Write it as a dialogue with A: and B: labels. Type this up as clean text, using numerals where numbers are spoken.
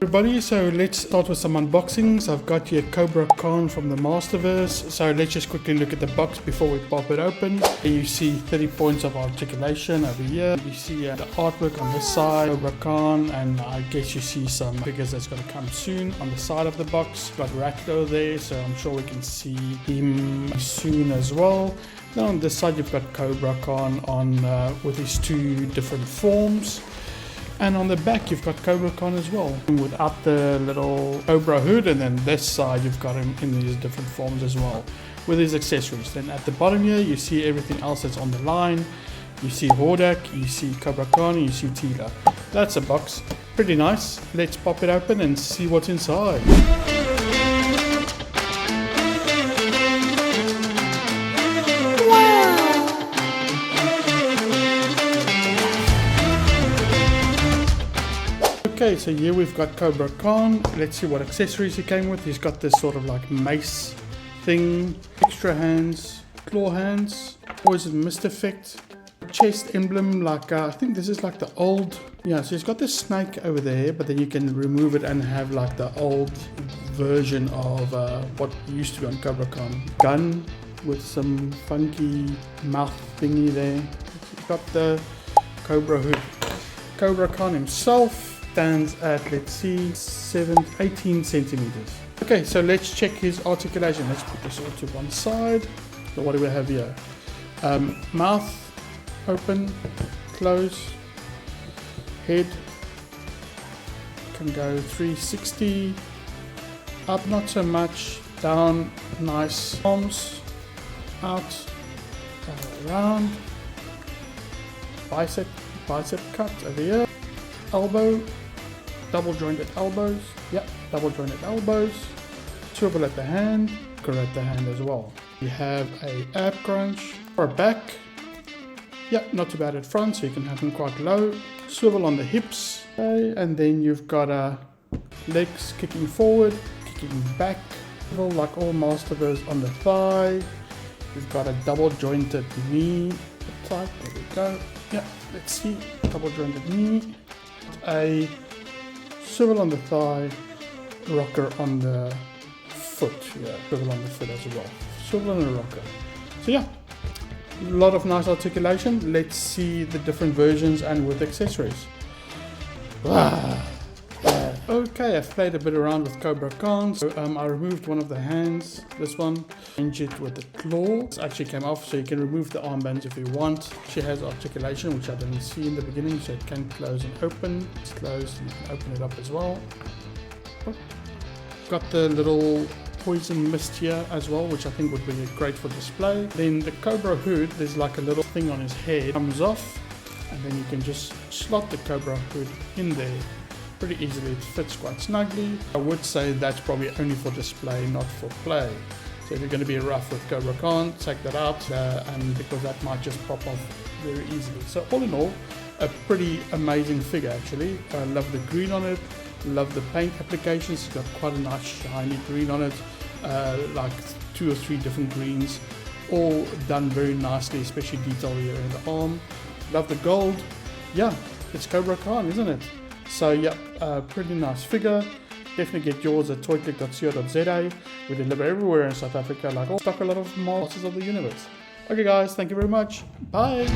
A: Everybody, so let's start with some unboxings. I've got here Kobra from the Masterverse. So let's just quickly look at the box before we pop it open. Here you see 30 points of articulation over here. You see the artwork on this side, Kobra, and I guess you see some figures that's going to come soon on the side of the box. Got Ratlo there, so I'm sure we can see him soon as well. Now on this side you've got Kobra on with his two different forms. And on the back you've got Kobra as well, without the little Kobra hood, and then this side you've got him in these different forms as well, with his accessories. Then at the bottom here you see everything else that's on the line. You see Hordak, you see Kobra and you see Tila. That's a box, pretty nice. Let's pop it open and see what's inside. Okay, so here we've got Kobra. Let's see what accessories he came with. He's got this sort of like mace thing, extra hands, claw hands, poison mist effect, chest emblem, like I think this is like the old, yeah, so he's got this snake over there, but then you can remove it and have like the old version of what used to be on Kobra. Gun with some funky mouth thingy there. He's got the Kobra hood. Kobra himself stands at, let's see, 18 centimeters. Okay, so let's check his articulation. Let's put this all to one side. So what do we have here? Mouth open, close, head can go 360, up not so much, down nice, arms out, around, bicep cut over here, elbow, double jointed elbows, yep, double jointed elbows, swivel at the hand, curl at the hand as well. You have a ab crunch or back, yep, not too bad at front, so you can have them quite low, swivel on the hips, okay, and then you've got legs kicking forward, kicking back, like all Masterverse on the thigh. We've got a double jointed knee, tight, there we go, yep, let's see, double jointed knee, a swivel on the thigh, rocker on the foot, yeah, swivel on the foot as well, swivel on the rocker. So yeah, a lot of nice articulation. Let's see the different versions and with accessories. Okay, I've played a bit around with Kobra. So I removed one of the hands, this one, changed it with the claw. It actually came off, so you can remove the armbands if you want. She has articulation, which I didn't see in the beginning, so it can close and open. It's closed, and you can open it up as well. Got the little poison mist here as well, which I think would be great for display. Then the Kobra hood, there's like a little thing on his head, comes off, and then you can just slot the Kobra hood in there pretty easily. It fits quite snugly. I would say that's probably only for display, not for play. So if you're going to be rough with Kobra, take that out, and because that might just pop off very easily. So all in all, a pretty amazing figure actually. I love the green on it, love the paint applications. It's got quite a nice shiny green on it, like 2 or 3 different greens, all done very nicely, especially detail here in the arm. Love the gold. Yeah, it's Kobra, isn't it? So yeah, pretty nice figure. Definitely get yours at toyclick.co.za. We deliver everywhere in South Africa, like all stock a lot of Masters of the Universe. Okay guys, thank you very much. Bye.